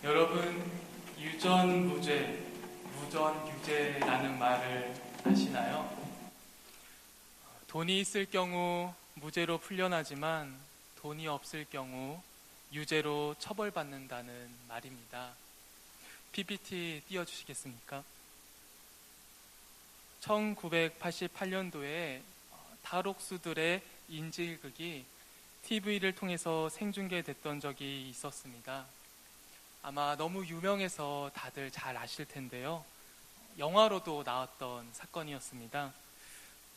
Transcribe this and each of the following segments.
여러분, 유전무죄, 무전유죄라는 말을 아시나요? 돈이 있을 경우 무죄로 풀려나지만 돈이 없을 경우 유죄로 처벌받는다는 말입니다. PPT 띄워주시겠습니까? 1988년도에 탈옥수들의 인질극이 TV를 통해서 생중계됐던 적이 있었습니다. 아마 너무 유명해서 다들 잘 아실 텐데요. 영화로도 나왔던 사건이었습니다.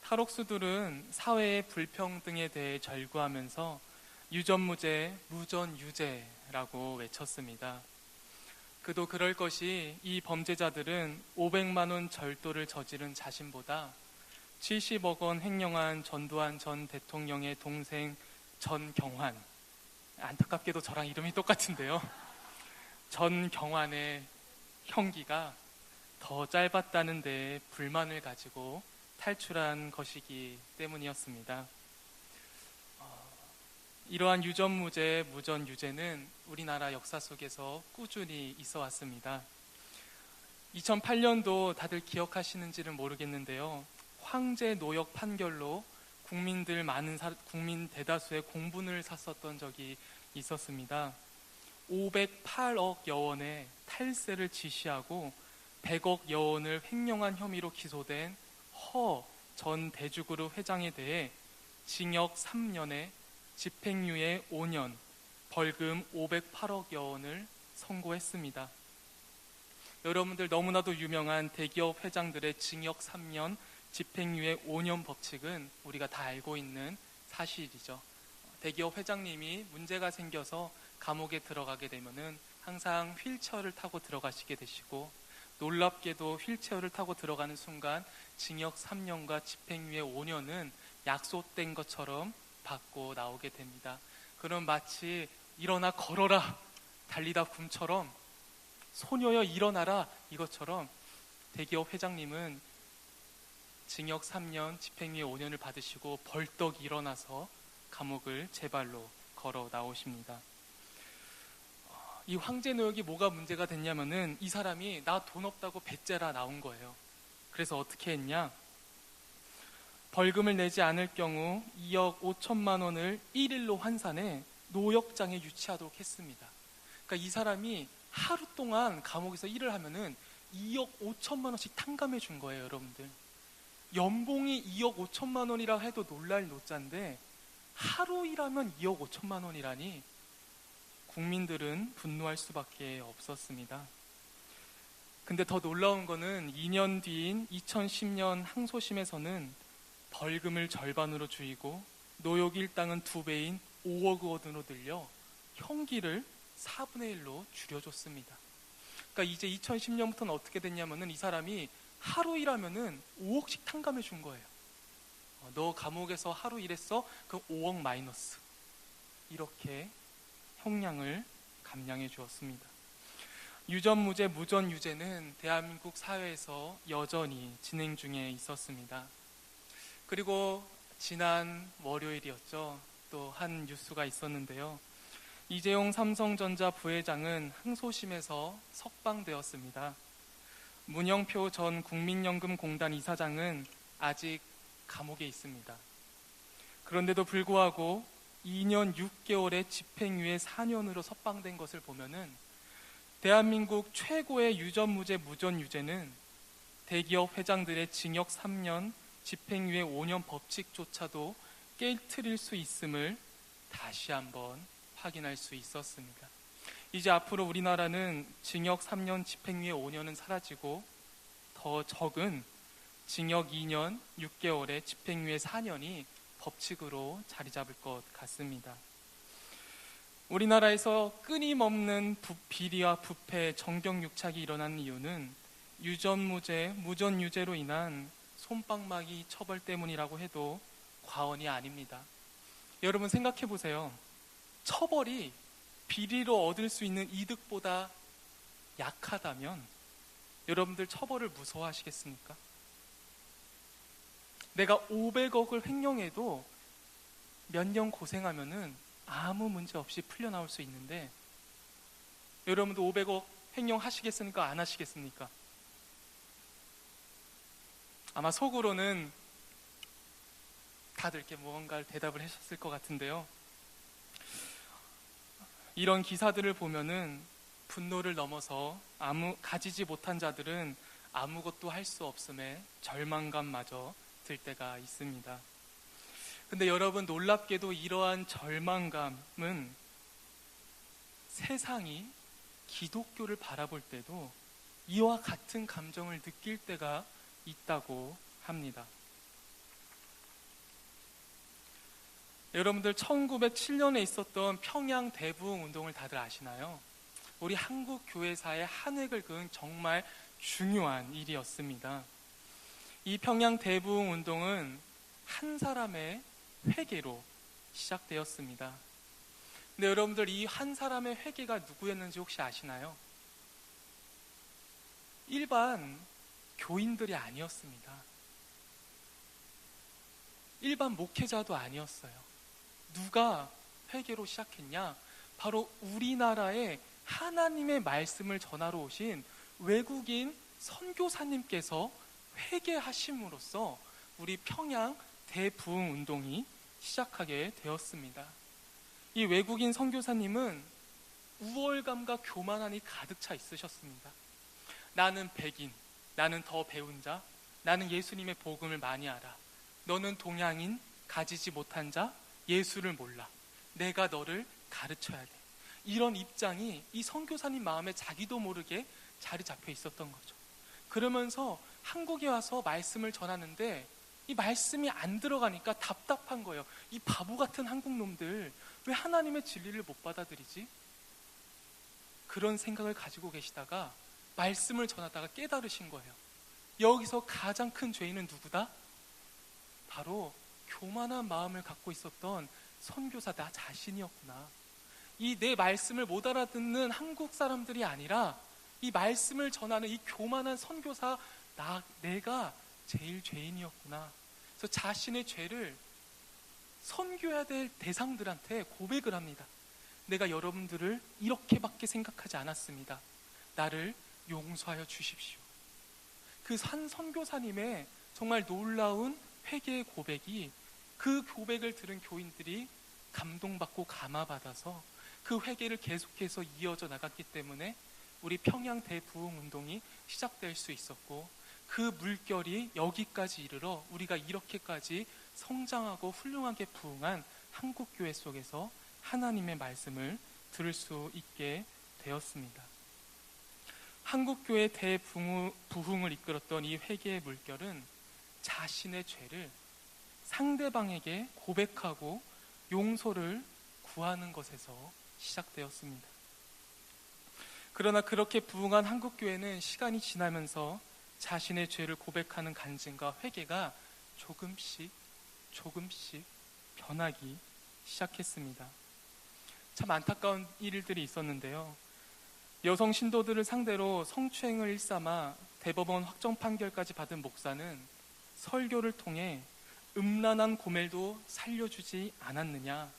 탈옥수들은 사회의 불평등에 대해 절구하면서 유전무죄, 무전유죄라고 외쳤습니다. 그도 그럴 것이 이 범죄자들은 500만 원 절도를 저지른 자신보다 70억 원 횡령한 전두환 전 대통령의 동생 전경환, 안타깝게도 저랑 이름이 똑같은데요. 전경환의 형기가 더 짧았다는 데 불만을 가지고 탈출한 것이기 때문이었습니다. 이러한 유전무죄, 무전유죄는 우리나라 역사 속에서 꾸준히 있어 왔습니다. 2008년도 다들 기억하시는지는 모르겠는데요. 황제 노역 판결로 국민 대다수의 공분을 샀었던 적이 있었습니다. 508억 여원의 탈세를 지시하고 100억 여원을 횡령한 혐의로 기소된 허 전 대주그룹 회장에 대해 징역 3년에 집행유예 5년, 벌금 508억 여원을 선고했습니다. 여러분들 너무나도 유명한 대기업 회장들의 징역 3년, 집행유예 5년 법칙은 우리가 다 알고 있는 사실이죠. 대기업 회장님이 문제가 생겨서 감옥에 들어가게 되면은 항상 휠체어를 타고 들어가시게 되시고, 놀랍게도 휠체어를 타고 들어가는 순간 징역 3년과 집행유예 5년은 약속된 것처럼 받고 나오게 됩니다. 그럼 마치 일어나 걸어라, 달리다 굼처럼, 소녀여 일어나라 이것처럼 대기업 회장님은 징역 3년, 집행유예 5년을 받으시고 벌떡 일어나서 감옥을 제 발로 걸어 나오십니다. 이 황제 노역이 뭐가 문제가 됐냐면은 이 사람이 나 돈 없다고 배째라 나온 거예요. 그래서 어떻게 했냐? 벌금을 내지 않을 경우 2억 5천만 원을 1일로 환산해 노역장에 유치하도록 했습니다. 그러니까 이 사람이 하루 동안 감옥에서 일을 하면은 2억 5천만 원씩 탕감해 준 거예요, 여러분들. 연봉이 2억 5천만 원이라 해도 놀랄 노짜인데 하루 일하면 2억 5천만 원이라니 국민들은 분노할 수밖에 없었습니다. 근데 더 놀라운 거는 2년 뒤인 2010년 항소심에서는 벌금을 절반으로 줄이고 노역 일당은 2배인 5억 원으로 늘려 형기를 4분의 1로 줄여줬습니다. 그러니까 이제 2010년부터는 어떻게 됐냐면은 이 사람이 하루 일하면은 5억씩 탕감해 준 거예요. 너 감옥에서 하루 일했어? 그럼 5억 마이너스. 이렇게 형량을 감량해 주었습니다. 유전무죄, 무전유죄는 대한민국 사회에서 여전히 진행 중에 있었습니다. 그리고 지난 월요일이었죠. 또 한 뉴스가 있었는데요. 이재용 삼성전자 부회장은 항소심에서 석방되었습니다. 문영표 전 국민연금공단 이사장은 아직 감옥에 있습니다. 그런데도 불구하고 2년 6개월의 집행유예 4년으로 석방된 것을 보면은 대한민국 최고의 유전무죄, 무전유죄는 대기업 회장들의 징역 3년, 집행유예 5년 법칙조차도 깨트릴 수 있음을 다시 한번 확인할 수 있었습니다. 이제 앞으로 우리나라는 징역 3년, 집행유예 5년은 사라지고 더 적은 징역 2년 6개월에 집행유예 4년이 법칙으로 자리 잡을 것 같습니다. 우리나라에서 끊임없는 비리와 부패, 정경유착이 일어나는 이유는 유전무죄, 무전유죄로 인한 솜방망이 처벌 때문이라고 해도 과언이 아닙니다. 여러분 생각해 보세요. 처벌이 비리로 얻을 수 있는 이득보다 약하다면 여러분들 처벌을 무서워하시겠습니까? 내가 500억을 횡령해도 몇 년 고생하면은 아무 문제 없이 풀려나올 수 있는데 여러분도 500억 횡령 하시겠습니까? 안 하시겠습니까? 아마 속으로는 다들 이렇게 무언가를 대답을 하셨을 것 같은데요. 이런 기사들을 보면은 분노를 넘어서 가지지 못한 자들은 아무것도 할 수 없음에 절망감마저 들 때가 있습니다. 근데 여러분, 놀랍게도 이러한 절망감은 세상이 기독교를 바라볼 때도 이와 같은 감정을 느낄 때가 있다고 합니다. 여러분들 1907년에 있었던 평양 대부흥 운동을 다들 아시나요? 우리 한국 교회사의 한 획을 그은 정말 중요한 일이었습니다. 이 평양 대부흥 운동은 한 사람의 회개로 시작되었습니다. 근데 여러분들, 이 한 사람의 회개가 누구였는지 혹시 아시나요? 일반 교인들이 아니었습니다. 일반 목회자도 아니었어요. 누가 회개로 시작했냐? 바로 우리나라에 하나님의 말씀을 전하러 오신 외국인 선교사님께서 회개하심으로써 우리 평양 대부흥 운동이 시작하게 되었습니다. 이 외국인 선교사님은 우월감과 교만함이 가득 차 있으셨습니다. 나는 백인, 나는 더 배운 자, 나는 예수님의 복음을 많이 알아. 너는 동양인, 가지지 못한 자, 예수를 몰라. 내가 너를 가르쳐야 돼. 이런 입장이 이 선교사님 마음에 자기도 모르게 자리 잡혀 있었던 거죠. 그러면서 한국에 와서 말씀을 전하는데 이 말씀이 안 들어가니까 답답한 거예요. 이 바보 같은 한국 놈들 왜 하나님의 진리를 못 받아들이지? 그런 생각을 가지고 계시다가 말씀을 전하다가 깨달으신 거예요. 여기서 가장 큰 죄인은 누구다? 바로 교만한 마음을 갖고 있었던 선교사 나 자신이었구나. 이 내 말씀을 못 알아듣는 한국 사람들이 아니라 이 말씀을 전하는 이 교만한 선교사 내가 제일 죄인이었구나. 그래서 자신의 죄를 선교해야 될 대상들한테 고백을 합니다. 내가 여러분들을 이렇게밖에 생각하지 않았습니다. 나를 용서하여 주십시오. 그 산 선교사님의 정말 놀라운 회개의 고백이, 그 고백을 들은 교인들이 감동받고 감화받아서 그 회개를 계속해서 이어져 나갔기 때문에 우리 평양 대부흥 운동이 시작될 수 있었고, 그 물결이 여기까지 이르러 우리가 이렇게까지 성장하고 훌륭하게 부흥한 한국교회 속에서 하나님의 말씀을 들을 수 있게 되었습니다. 한국교회 대부흥을 이끌었던 이 회개의 물결은 자신의 죄를 상대방에게 고백하고 용서를 구하는 것에서 시작되었습니다. 그러나 그렇게 부흥한 한국교회는 시간이 지나면서 자신의 죄를 고백하는 간증과 회개가 조금씩 변하기 시작했습니다. 참 안타까운 일들이 있었는데요. 여성 신도들을 상대로 성추행을 일삼아 대법원 확정 판결까지 받은 목사는 설교를 통해 음란한 고멜도 살려주지 않았느냐,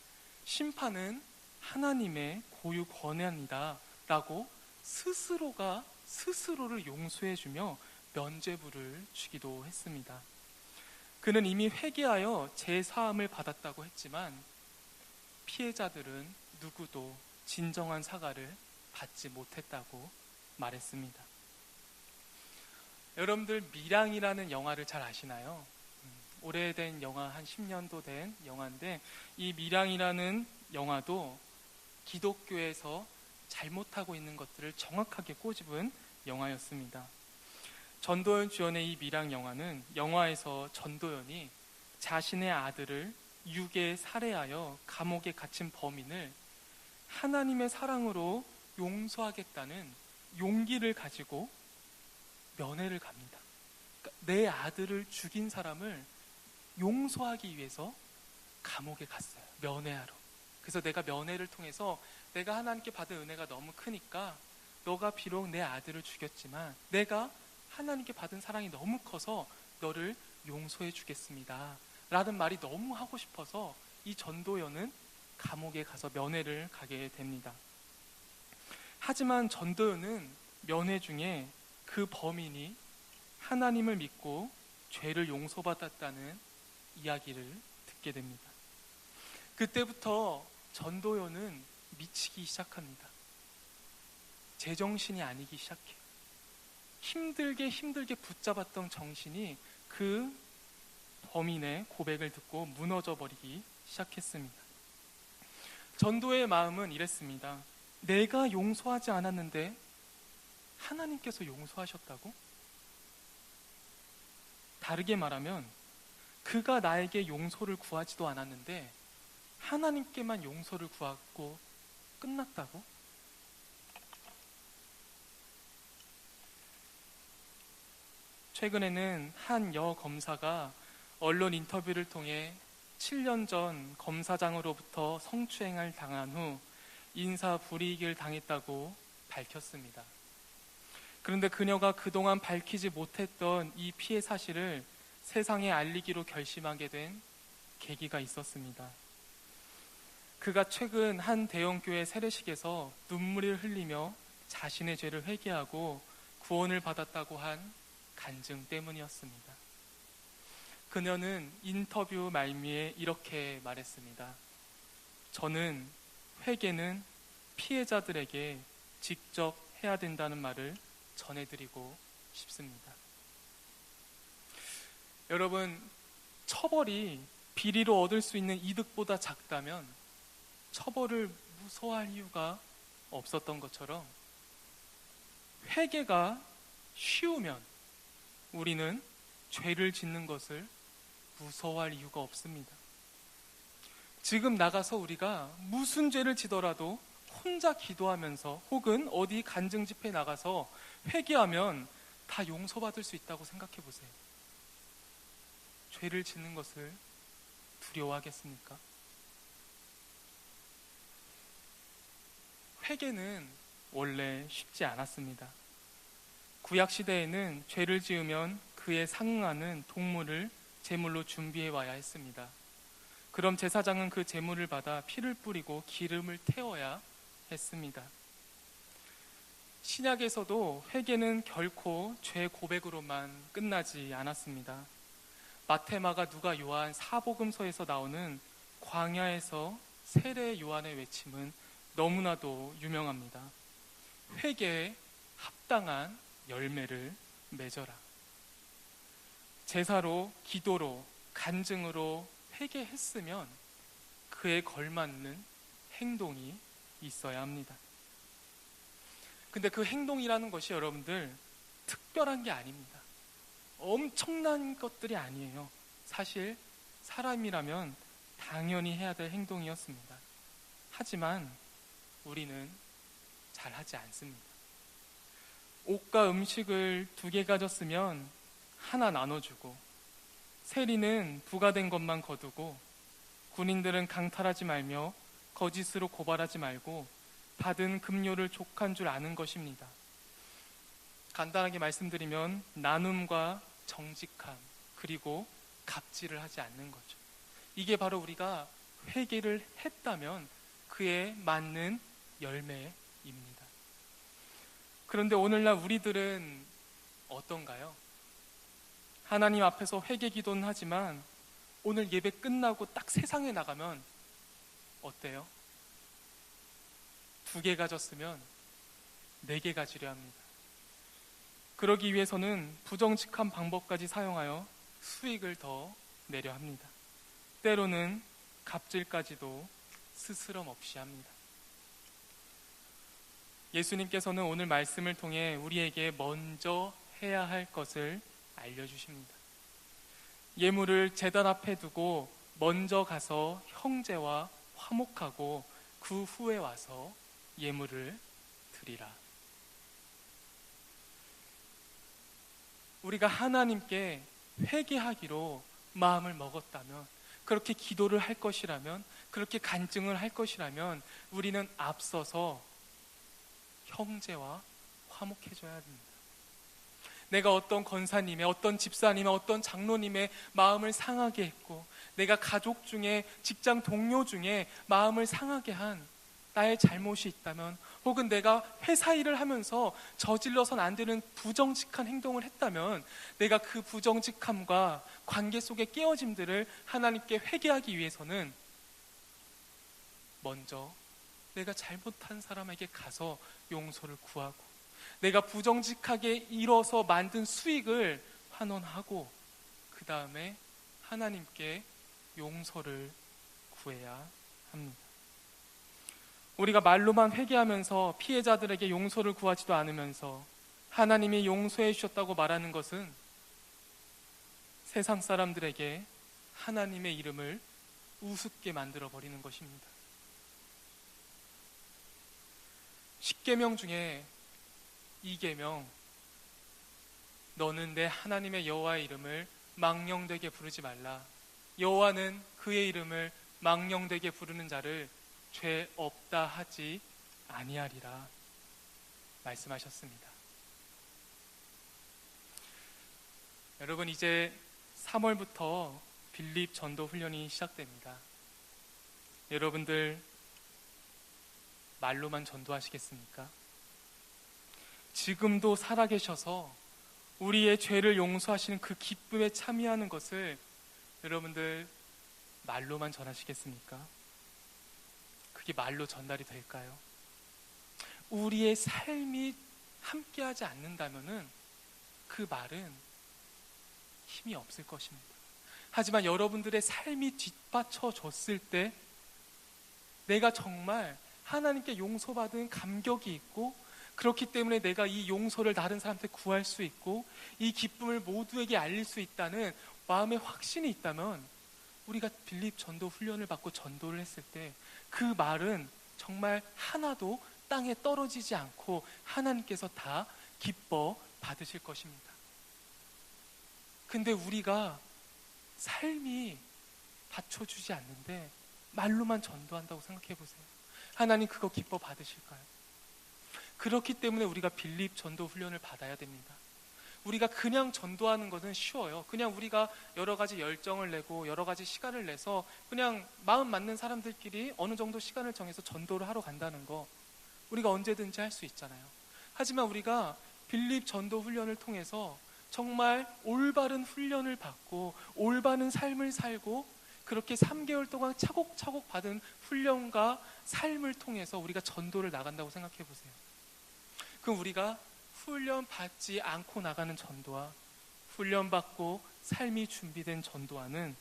심판은 하나님의 고유 권한이다 라고 스스로가 스스로를 용서해주며 면죄부를 주기도 했습니다. 그는 이미 회개하여 재사함을 받았다고 했지만 피해자들은 누구도 진정한 사과를 받지 못했다고 말했습니다. 여러분들, 밀양이라는 영화를 잘 아시나요? 오래된 영화, 한 10년도 된 영화인데, 이 밀양이라는 영화도 기독교에서 잘못하고 있는 것들을 정확하게 꼬집은 영화였습니다. 전도연 주연의 이 밀양 영화는, 영화에서 전도연이 자신의 아들을 유괴 살해하여 감옥에 갇힌 범인을 하나님의 사랑으로 용서하겠다는 용기를 가지고 면회를 갑니다. 그러니까 내 아들을 죽인 사람을 용서하기 위해서 감옥에 갔어요. 면회하러. 그래서 내가 면회를 통해서 내가 하나님께 받은 은혜가 너무 크니까 너가 비록 내 아들을 죽였지만 내가 하나님께 받은 사랑이 너무 커서 너를 용서해 주겠습니다 라는 말이 너무 하고 싶어서 이 전도연은 감옥에 가서 면회를 가게 됩니다. 하지만 전도연은 면회 중에 그 범인이 하나님을 믿고 죄를 용서받았다는 이야기를 듣게 됩니다. 그때부터 전도연은 미치기 시작합니다. 제정신이 아니기 시작해요. 힘들게 붙잡았던 정신이 그 범인의 고백을 듣고 무너져 버리기 시작했습니다. 전도의 마음은 이랬습니다. 내가 용서하지 않았는데 하나님께서 용서하셨다고? 다르게 말하면 그가 나에게 용서를 구하지도 않았는데 하나님께만 용서를 구하고 끝났다고? 최근에는 한 여검사가 언론 인터뷰를 통해 7년 전 검사장으로부터 성추행을 당한 후 인사불이익을 당했다고 밝혔습니다. 그런데 그녀가 그동안 밝히지 못했던 이 피해 사실을 세상에 알리기로 결심하게 된 계기가 있었습니다. 그가 최근 한 대형교회 세례식에서 눈물을 흘리며 자신의 죄를 회개하고 구원을 받았다고 한 간증 때문이었습니다. 그녀는 인터뷰 말미에 이렇게 말했습니다. 저는 회개는 피해자들에게 직접 해야 된다는 말을 전해드리고 싶습니다. 여러분, 처벌이 비리로 얻을 수 있는 이득보다 작다면 처벌을 무서워할 이유가 없었던 것처럼 회개가 쉬우면 우리는 죄를 짓는 것을 무서워할 이유가 없습니다. 지금 나가서 우리가 무슨 죄를 지더라도 혼자 기도하면서 혹은 어디 간증 집회에 나가서 회개하면 다 용서받을 수 있다고 생각해 보세요. 죄를 짓는 것을 두려워하겠습니까? 회개는 원래 쉽지 않았습니다. 구약 시대에는 죄를 지으면 그에 상응하는 동물을 제물로 준비해 와야 했습니다. 그럼 제사장은 그 제물을 받아 피를 뿌리고 기름을 태워야 했습니다. 신약에서도 회개는 결코 죄 고백으로만 끝나지 않았습니다. 마태, 마가, 누가, 요한, 사복음서에서 나오는 광야에서 세례 요한의 외침은 너무나도 유명합니다. 회개에 합당한 열매를 맺어라. 제사로, 기도로, 간증으로 회개했으면 그에 걸맞는 행동이 있어야 합니다. 근데 그 행동이라는 것이 여러분들 특별한 게 아닙니다. 엄청난 것들이 아니에요. 사실 사람이라면 당연히 해야 될 행동이었습니다. 하지만 우리는 잘하지 않습니다. 옷과 음식을 2개 가졌으면 하나 나눠주고, 세리는 부과된 것만 거두고, 군인들은 강탈하지 말며 거짓으로 고발하지 말고 받은 급료를 족한 줄 아는 것입니다. 간단하게 말씀드리면 나눔과 정직함, 그리고 갑질을 하지 않는 거죠. 이게 바로 우리가 회개를 했다면 그에 맞는 열매입니다. 그런데 오늘날 우리들은 어떤가요? 하나님 앞에서 회개 기도는 하지만 오늘 예배 끝나고 딱 세상에 나가면 어때요? 2개 가졌으면 4개 가지려 합니다. 그러기 위해서는 부정직한 방법까지 사용하여 수익을 더 내려 합니다. 때로는 갑질까지도 스스럼 없이 합니다. 예수님께서는 오늘 말씀을 통해 우리에게 먼저 해야 할 것을 알려주십니다. 예물을 제단 앞에 두고 먼저 가서 형제와 화목하고 그 후에 와서 예물을 드리라. 우리가 하나님께 회개하기로 마음을 먹었다면, 그렇게 기도를 할 것이라면, 그렇게 간증을 할 것이라면 우리는 앞서서 형제와 화목해져야 합니다. 내가 어떤 권사님의, 어떤 집사님의, 어떤 장로님의 마음을 상하게 했고, 내가 가족 중에, 직장 동료 중에 마음을 상하게 한 나의 잘못이 있다면, 혹은 내가 회사 일을 하면서 저질러선 안 되는 부정직한 행동을 했다면, 내가 그 부정직함과 관계 속의 깨어짐들을 하나님께 회개하기 위해서는 먼저 내가 잘못한 사람에게 가서 용서를 구하고, 내가 부정직하게 일어서 만든 수익을 환원하고, 그 다음에 하나님께 용서를 구해야 합니다. 우리가 말로만 회개하면서 피해자들에게 용서를 구하지도 않으면서 하나님이 용서해 주셨다고 말하는 것은 세상 사람들에게 하나님의 이름을 우습게 만들어 버리는 것입니다. 10계명 중에 2계명, 너는 내 하나님의 여호와의 이름을 망령되게 부르지 말라. 여호와는 그의 이름을 망령되게 부르는 자를 죄 없다 하지 아니하리라 말씀하셨습니다. 여러분, 이제 3월부터 빌립 전도 훈련이 시작됩니다. 여러분들 말로만 전도하시겠습니까? 지금도 살아계셔서 우리의 죄를 용서하시는 그 기쁨에 참여하는 것을 여러분들 말로만 전하시겠습니까? 그게 말로 전달이 될까요? 우리의 삶이 함께하지 않는다면은 그 말은 힘이 없을 것입니다. 하지만 여러분들의 삶이 뒷받쳐 줬을 때 내가 정말 하나님께 용서받은 감격이 있고, 그렇기 때문에 내가 이 용서를 다른 사람한테 구할 수 있고 이 기쁨을 모두에게 알릴 수 있다는 마음의 확신이 있다면, 우리가 빌립 전도 훈련을 받고 전도를 했을 때 그 말은 정말 하나도 땅에 떨어지지 않고 하나님께서 다 기뻐 받으실 것입니다. 근데 우리가 삶이 받쳐주지 않는데 말로만 전도한다고 생각해 보세요. 하나님 그거 기뻐 받으실까요? 그렇기 때문에 우리가 빌립 전도 훈련을 받아야 됩니다. 우리가 그냥 전도하는 것은 쉬워요. 그냥 우리가 여러 가지 열정을 내고 여러 가지 시간을 내서 그냥 마음 맞는 사람들끼리 어느 정도 시간을 정해서 전도를 하러 간다는 거, 우리가 언제든지 할 수 있잖아요. 하지만 우리가 빌립 전도 훈련을 통해서 정말 올바른 훈련을 받고 올바른 삶을 살고, 그렇게 3개월 동안 차곡차곡 받은 훈련과 삶을 통해서 우리가 전도를 나간다고 생각해 보세요. 그럼 우리가 훈련 받지 않고 나가는 전도와 훈련 받고 삶이 준비된 전도와는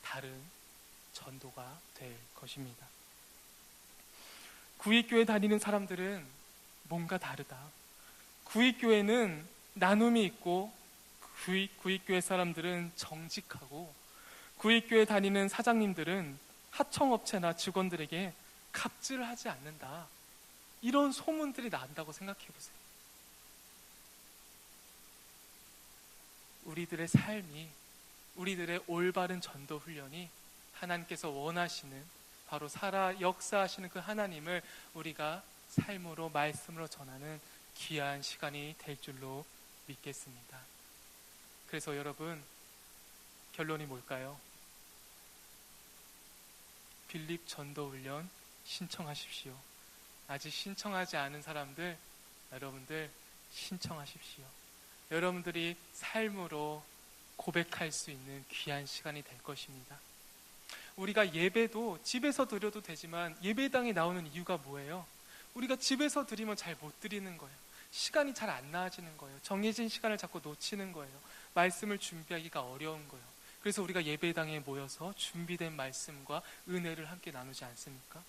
다른 전도가 될 것입니다. 구익교회 다니는 사람들은 뭔가 다르다. 구익교회는 나눔이 있고, 구익교회 사람들은 정직하고, 구익교회 다니는 사장님들은 하청업체나 직원들에게 갑질을 하지 않는다. 이런 소문들이 난다고 생각해 보세요. 우리들의 삶이, 우리들의 올바른 전도 훈련이 하나님께서 원하시는, 바로 살아 역사하시는 그 하나님을 우리가 삶으로, 말씀으로 전하는 귀한 시간이 될 줄로 믿겠습니다. 그래서 여러분, 결론이 뭘까요? 빌립 전도 훈련 신청하십시오. 아직 신청하지 않은 사람들, 여러분들 신청하십시오. 여러분들이 삶으로 고백할 수 있는 귀한 시간이 될 것입니다. 우리가 예배도 집에서 드려도 되지만 예배당에 나오는 이유가 뭐예요? 우리가 집에서 드리면 잘 못 드리는 거예요. 시간이 잘 안 나아지는 거예요. 정해진 시간을 자꾸 놓치는 거예요. 말씀을 준비하기가 어려운 거예요. 그래서 우리가 예배당에 모여서 준비된 말씀과 은혜를 함께 나누지 않습니까?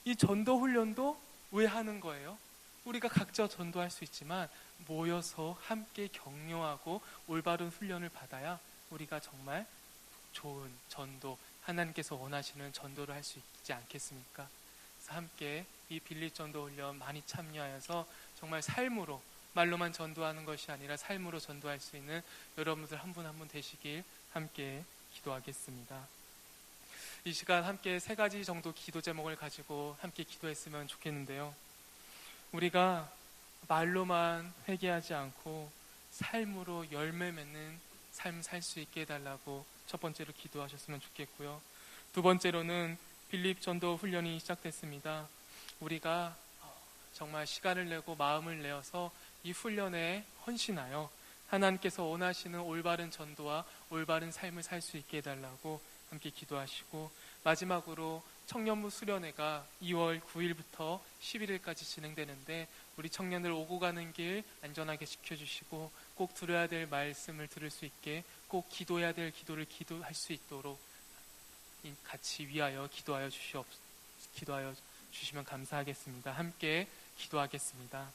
이 전도 훈련도 왜 하는 거예요? 우리가 각자 전도할 수 있지만 모여서 함께 격려하고 올바른 훈련을 받아야 우리가 정말 좋은 전도, 하나님께서 원하시는 전도를 할 수 있지 않겠습니까? 그래서 함께 이 빌립 전도 훈련 많이 참여하여서 정말 삶으로, 말로만 전도하는 것이 아니라 삶으로 전도할 수 있는 여러분들 한 분 한 분 되시길 함께 기도하겠습니다. 이 시간 함께 3가지 정도 기도 제목을 가지고 함께 기도했으면 좋겠는데요. 우리가 말로만 회개하지 않고 삶으로 열매 맺는 삶 살 수 있게 해달라고 첫 번째로 기도하셨으면 좋겠고요. 두 번째로는 빌립 전도 훈련이 시작됐습니다. 우리가 정말 시간을 내고 마음을 내어서 이 훈련에 헌신하여 하나님께서 원하시는 올바른 전도와 올바른 삶을 살 수 있게 해달라고 함께 기도하시고, 마지막으로 청년부 수련회가 2월 9일부터 11일까지 진행되는데 우리 청년들 오고 가는 길 안전하게 지켜주시고, 꼭 들어야 될 말씀을 들을 수 있게, 꼭 기도해야 될 기도를 기도할 수 있도록 같이 위하여 기도하여 주시면 감사하겠습니다. 함께 기도하겠습니다.